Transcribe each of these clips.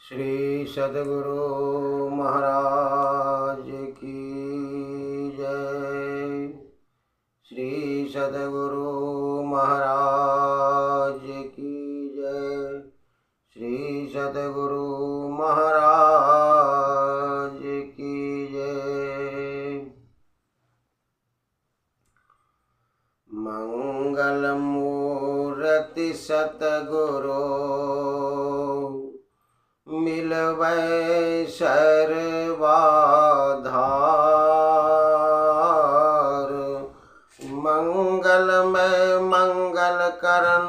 श्री सद्गुरु महाराज की जय। श्री सद्गुरु महाराज की जय। श्री सद्गुरु महाराज की जय। मंगल मूर्ति सतगुरु मिलवै सर्वाधार। मंगलमय मंगल करन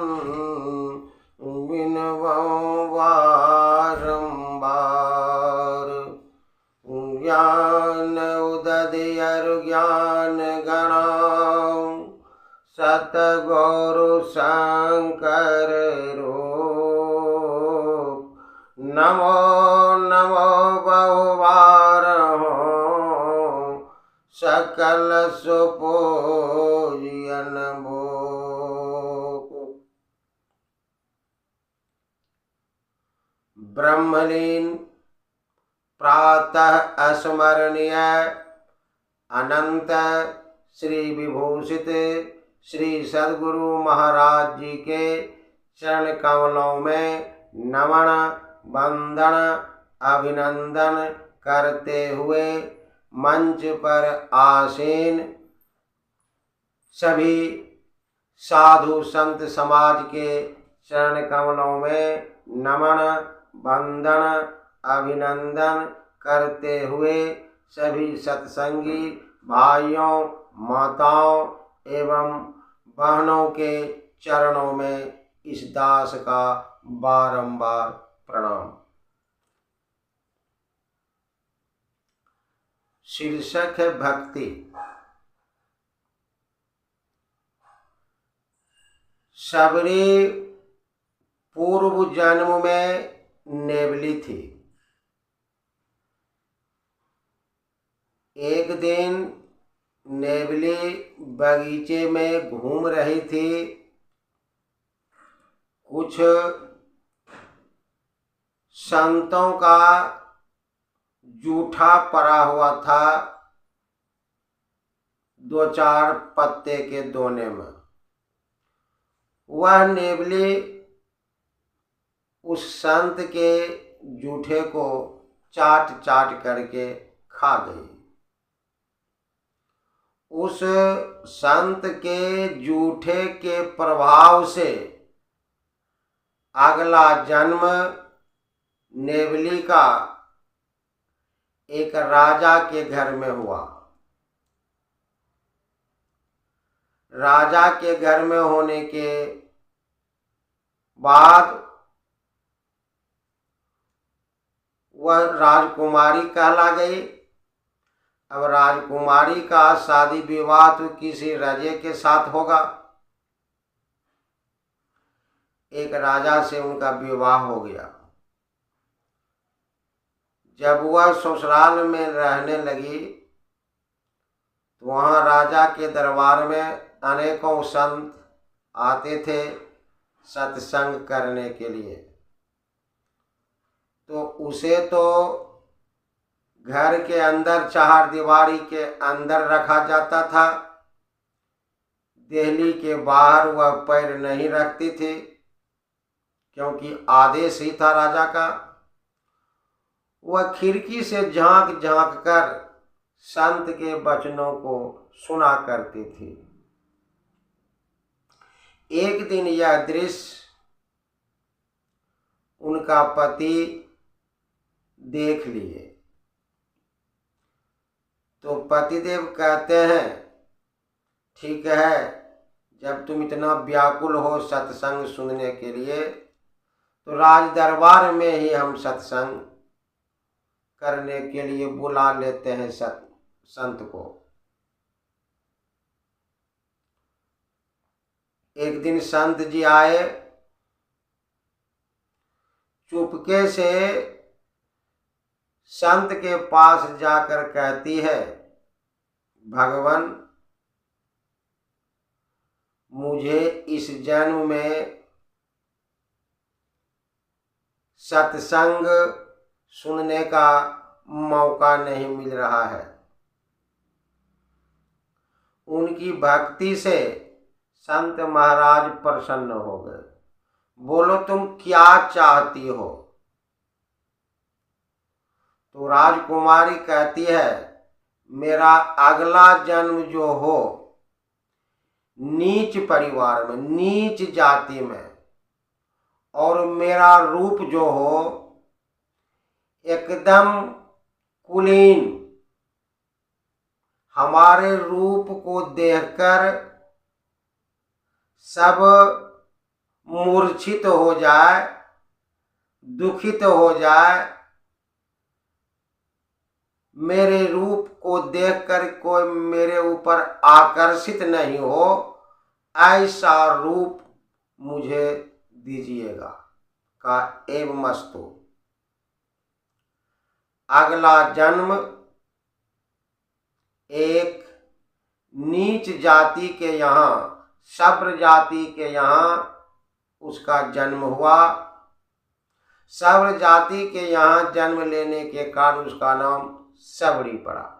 बिनवऊं बारंबार। ज्ञान उदधि अरु ज्ञान गणाऊं सतगुरु शंकर रूप। नमो नमो बहुबारहों सकल सुपूजन भूप। ब्रह्मलीन प्रातः अस्मरणीय अनंत श्री विभूषित श्री सद्गुरु महाराज जी के चरण कमलों में नमन वंदन अभिनंदन करते हुए मंच पर आसीन सभी साधु संत समाज के चरण कमलों में नमन वंदन अभिनंदन करते हुए सभी सत्संगी भाइयों माताओं एवं बहनों के चरणों में इस दास का बारंबार प्रणाम। शीर्षक है भक्ति। सबरी पूर्व जन्म में नेवली थी। एक दिन नेवली बगीचे में घूम रही थी। कुछ संतों का जूठा पड़ा हुआ था दो चार पत्ते के दोने में। वह नेवली उस संत के जूठे को चाट चाट करके खा गई। उस संत के जूठे के प्रभाव से अगला जन्म नेवली का एक राजा के घर में हुआ। राजा के घर में होने के बाद वह राजकुमारी कहला गई। अब राजकुमारी का शादी विवाह तो किसी राजे के साथ होगा। एक राजा से उनका विवाह हो गया। जब वह ससुराल में रहने लगी तो वहाँ राजा के दरबार में अनेकों संत आते थे सत्संग करने के लिए। तो उसे तो घर के अंदर चार दीवारी के अंदर रखा जाता था। देहली के बाहर वह पैर नहीं रखती थी क्योंकि आदेश ही था राजा का। वह खिड़की से झांक झांक कर संत के वचनों को सुना करती थी। एक दिन यह दृश्य उनका पति देख लिए तो पतिदेव कहते हैं, ठीक है, जब तुम इतना व्याकुल हो सत्संग सुनने के लिए तो राज दरबार में ही हम सत्संग करने के लिए बुला लेते हैं संत को। एक दिन संत जी आए। चुपके से संत के पास जाकर कहती है, भगवान मुझे इस जन्म में सत्संग सुनने का मौका नहीं मिल रहा है। उनकी भक्ति से संत महाराज प्रसन्न हो गए। बोलो तुम क्या चाहती हो? तो राजकुमारी कहती है, मेरा अगला जन्म जो हो नीच परिवार में, नीच जाति में, और मेरा रूप जो हो एकदम कुलीन। हमारे रूप को देखकर सब मूर्छित हो जाए, दुखित हो जाए, मेरे रूप को देखकर कोई मेरे ऊपर आकर्षित नहीं हो, ऐसा रूप मुझे दीजिएगा। का एवमस्तु। अगला जन्म एक नीच जाति के यहाँ, शब्र जाति के यहाँ उसका जन्म हुआ। शब्र जाति के यहाँ जन्म लेने के कारण उसका नाम सबरी पड़ा।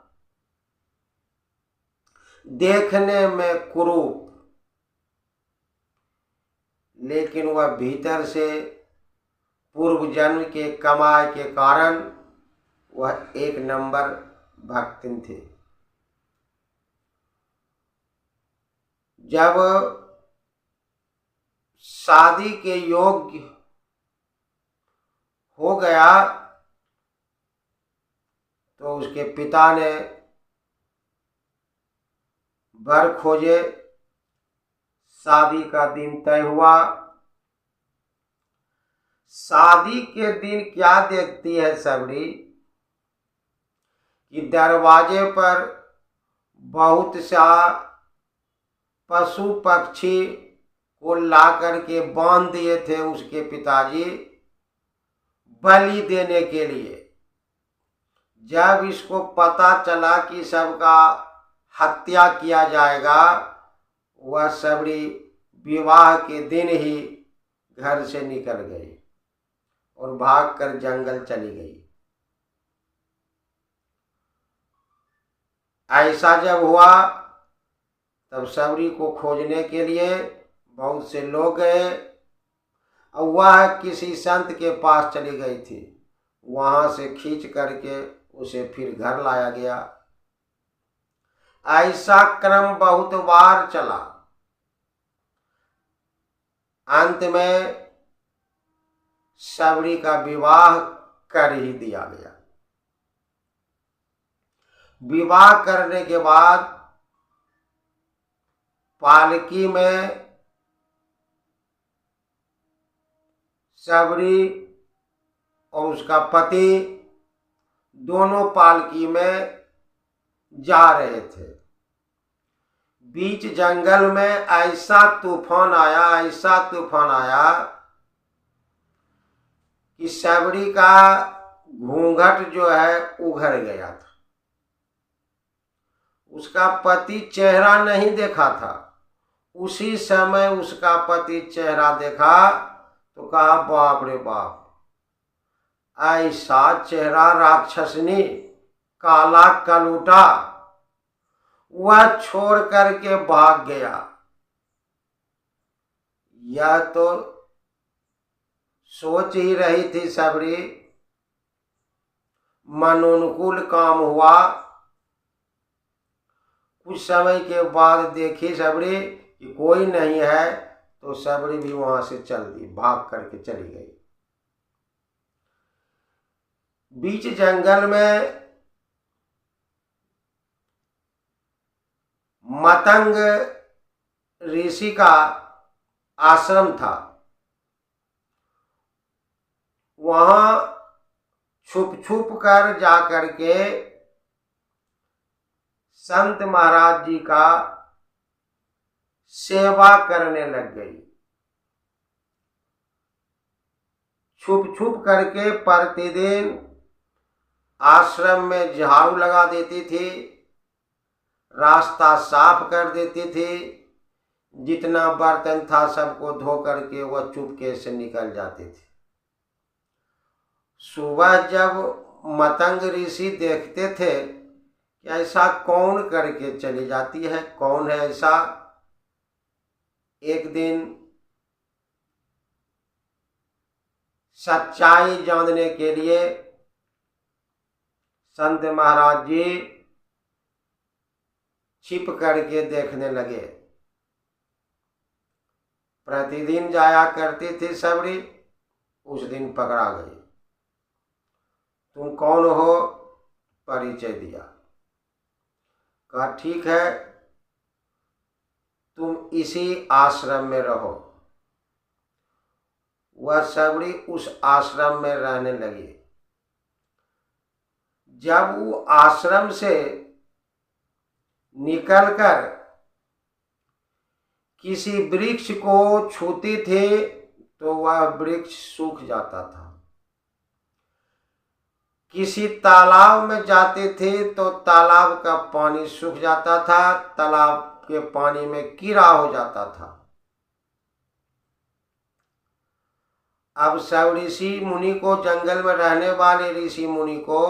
देखने में कुरूप, लेकिन वह भीतर से पूर्व जन्म के कमाई के कारण वह एक नंबर भक्तिन थे। जब शादी के योग्य हो गया तो उसके पिता ने वर खोजे। शादी का दिन तय हुआ। शादी के दिन क्या देखती है सबरी कि दरवाजे पर बहुत सा पशु पक्षी को ला करके बांध दिए थे उसके पिताजी बलि देने के लिए। जब इसको पता चला कि सबका हत्या किया जाएगा, वह सबरी विवाह के दिन ही घर से निकल गई और भागकर जंगल चली गई। ऐसा जब हुआ तब सबरी को खोजने के लिए बहुत से लोग गए और वह किसी संत के पास चली गई थी। वहां से खींच करके उसे फिर घर लाया गया। ऐसा क्रम बहुत बार चला। अंत में सबरी का विवाह कर ही दिया गया। विवाह करने के बाद पालकी में सबरी और उसका पति दोनों पालकी में जा रहे थे। बीच जंगल में ऐसा तूफान आया, ऐसा तूफान आया कि सबरी का घूंघट जो है उघड़ गया था। उसका पति चेहरा नहीं देखा था। उसी समय उसका पति चेहरा देखा तो कहा, बाप रे बाप, ऐसा चेहरा राक्षसनी, काला कलूटा। वह छोड़ करके भाग गया। यह तो सोच ही रही थी सबरी, मनोनुकूल काम हुआ। कुछ समय के बाद देखी सबरी कि कोई नहीं है, तो सबरी भी वहां से चल दी, भाग करके चली गई। बीच जंगल में मतंग ऋषि का आश्रम था। वहां छुप छुप कर जा करके संत महाराज जी का सेवा करने लग गई। छुप छुप करके प्रतिदिन आश्रम में झाड़ू लगा देती थी, रास्ता साफ कर देती थी। जितना बर्तन था सबको धो करके वह चुपके से निकल जाती थी। सुबह जब मतंग ऋषि देखते थे कि ऐसा कौन करके चली जाती है, कौन है ऐसा। एक दिन सच्चाई जानने के लिए संत महाराज जी छिप करके देखने लगे। प्रतिदिन जाया करती थी सबरी, उस दिन पकड़ा गई। तुम कौन हो? परिचय दिया। कहा ठीक है, तुम इसी आश्रम में रहो। वह सबरी उस आश्रम में रहने लगी। जब वो आश्रम से निकलकर किसी वृक्ष को छूती थी तो वह वृक्ष सूख जाता था। किसी तालाब में जाते थे तो तालाब का पानी सूख जाता था, तालाब के पानी में कीड़ा हो जाता था। अब सब ऋषि मुनि को, जंगल में रहने वाले ऋषि मुनि को,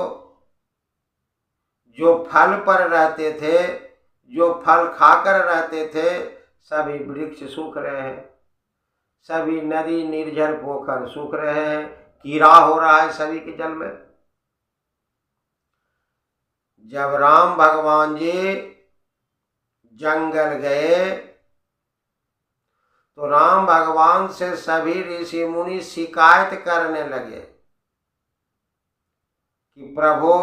जो फल पर रहते थे, जो फल खाकर रहते थे, सभी वृक्ष सूख रहे हैं, सभी नदी निर्झर पोखर सूख रहे हैं, कीड़ा हो रहा है सभी के जल में। जब राम भगवान जी जंगल गए तो राम भगवान से सभी ऋषि मुनि शिकायत करने लगे कि प्रभु,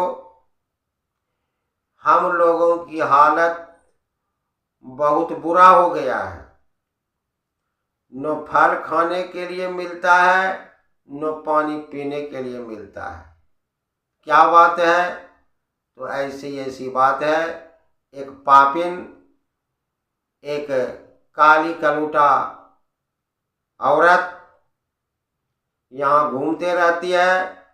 हम लोगों की हालत बहुत बुरा हो गया है, न फल खाने के लिए मिलता है, न पानी पीने के लिए मिलता है। क्या बात है? तो ऐसी बात है, एक पापिन, एक काली कलूटा औरत यहाँ घूमते रहती है।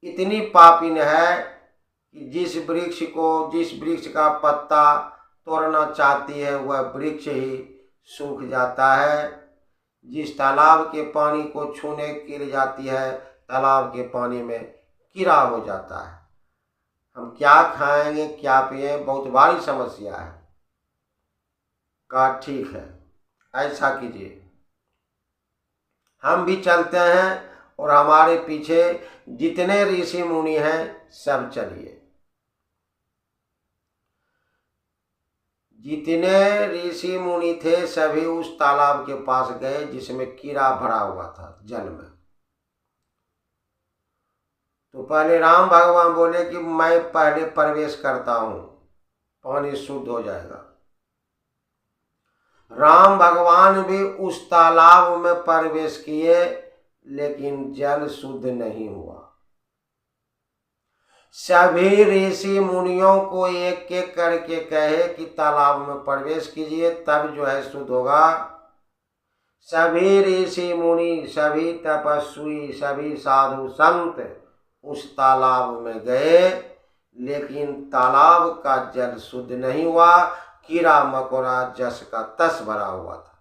इतनी पापिन है कि जिस वृक्ष का पत्ता तोड़ना चाहती है वह वृक्ष ही सूख जाता है। जिस तालाब के पानी को छूने के लिए जाती है, तालाब के पानी में कीड़ा हो जाता है। हम क्या खाएंगे, क्या पिए, बहुत बड़ी समस्या है। कहा ठीक है, ऐसा कीजिए, हम भी चलते हैं और हमारे पीछे जितने ऋषि मुनि हैं सब चलिए। जितने ऋषि मुनि थे सभी उस तालाब के पास गए जिसमें कीड़ा भरा हुआ था जल में। तो पहले राम भगवान बोले कि मैं पहले प्रवेश करता हूं, पानी शुद्ध हो जाएगा। राम भगवान भी उस तालाब में प्रवेश किए, लेकिन जल शुद्ध नहीं हुआ। सभी ऋषि मुनियों को एक एक करके कहे कि तालाब में प्रवेश कीजिए, तब जो है शुद्ध होगा। सभी ऋषि मुनि, सभी तपस्वी, सभी साधु संत उस तालाब में गए, लेकिन तालाब का जल शुद्ध नहीं हुआ, कीड़ा मकोड़ा जस का तस भरा हुआ था।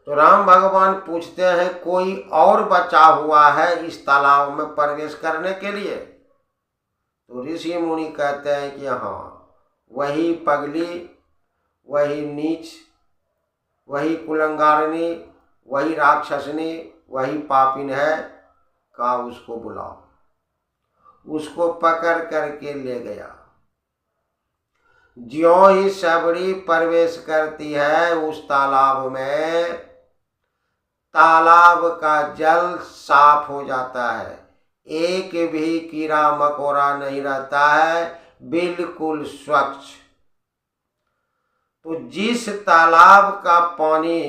तो राम भगवान पूछते हैं, कोई और बचा हुआ है इस तालाब में प्रवेश करने के लिए? तो ऋषि मुनि कहते हैं कि हाँ, वही पगली, वही नीच, वही कुलंगारिणी, वही राक्षसनी, वही पापिन है। कहा उसको बुलाओ। उसको पकड़ करके ले गया। ज्यों ही सबरी प्रवेश करती है उस तालाब में, तालाब का जल साफ हो जाता है, एक भी कीड़ा मकोड़ा नहीं रहता है, बिल्कुल स्वच्छ। तो जिस तालाब का पानी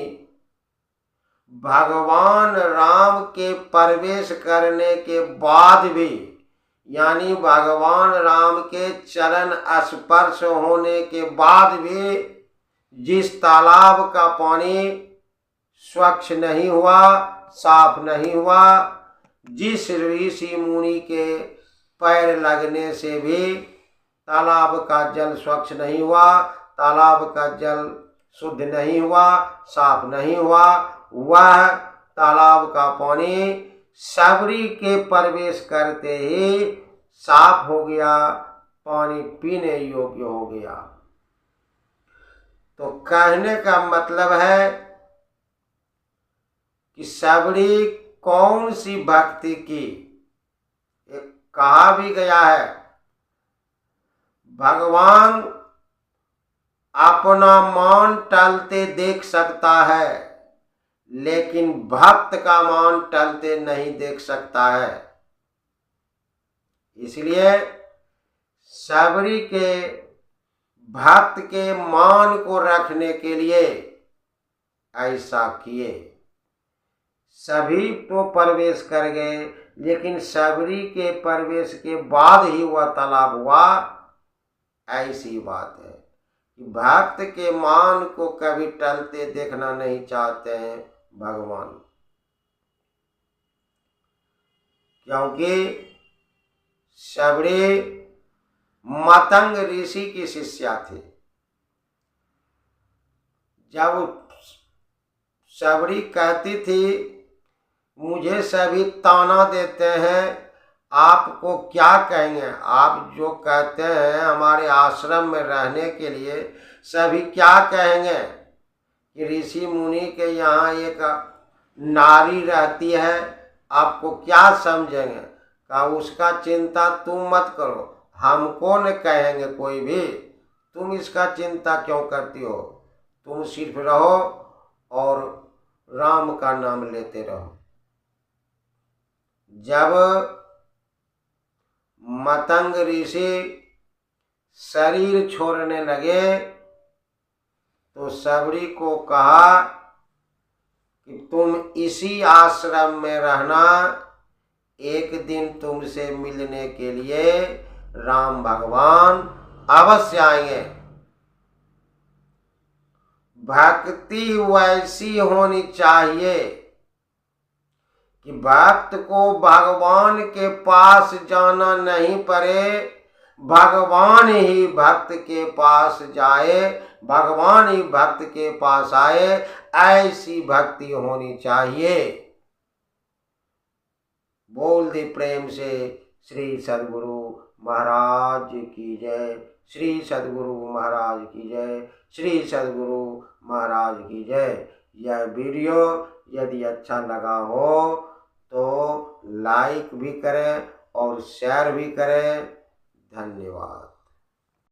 भगवान राम के प्रवेश करने के बाद भी, यानी भगवान राम के चरण स्पर्श होने के बाद भी जिस तालाब का पानी स्वच्छ नहीं हुआ, साफ नहीं हुआ, जिस ऋषि मुनि के पैर लगने से भी तालाब का जल स्वच्छ नहीं हुआ, तालाब का जल शुद्ध नहीं हुआ, साफ नहीं हुआ, वह तालाब का पानी सबरी के प्रवेश करते ही साफ हो गया, पानी पीने योग्य हो गया। तो कहने का मतलब है कि सबरी कौन सी भक्ति की, एक कहा भी गया है, भगवान अपना मान टलते देख सकता है लेकिन भक्त का मान टलते नहीं देख सकता है। इसलिए सबरी के भक्त के मान को रखने के लिए ऐसा किए। सभी तो प्रवेश कर गए लेकिन सबरी के प्रवेश के बाद ही वह तालाब हुआ, ऐसी बात है कि भक्त के मान को कभी टलते देखना नहीं चाहते हैं भगवान, क्योंकि सबरी मतंग ऋषि की शिष्या थी। जब सबरी कहती थी मुझे सभी ताना देते हैं, आपको क्या कहेंगे, आप जो कहते हैं हमारे आश्रम में रहने के लिए सभी क्या कहेंगे कि ऋषि मुनि के यहाँ एक नारी रहती है, आपको क्या समझेंगे। कहा उसका चिंता तुम मत करो, हमको न कहेंगे कोई भी, तुम इसका चिंता क्यों करती हो, तुम सिर्फ रहो और राम का नाम लेते रहो। जब मतंग ऋषि शरीर छोड़ने लगे तो सबरी को कहा कि तुम इसी आश्रम में रहना, एक दिन तुमसे मिलने के लिए राम भगवान अवश्य आएंगे। भक्ति वैसी होनी चाहिए कि भक्त को भगवान के पास जाना नहीं पड़े, भगवान ही भक्त के पास जाए, भगवान ही भक्त के पास आए, ऐसी भक्ति होनी चाहिए। बोल दे प्रेम से श्री सद्गुरु महाराज की जय, श्री सद्गुरु महाराज की जय, श्री सद्गुरु महाराज की जय। यह वीडियो यदि अच्छा लगा हो तो लाइक भी करें और शेयर भी करें। धन्यवाद।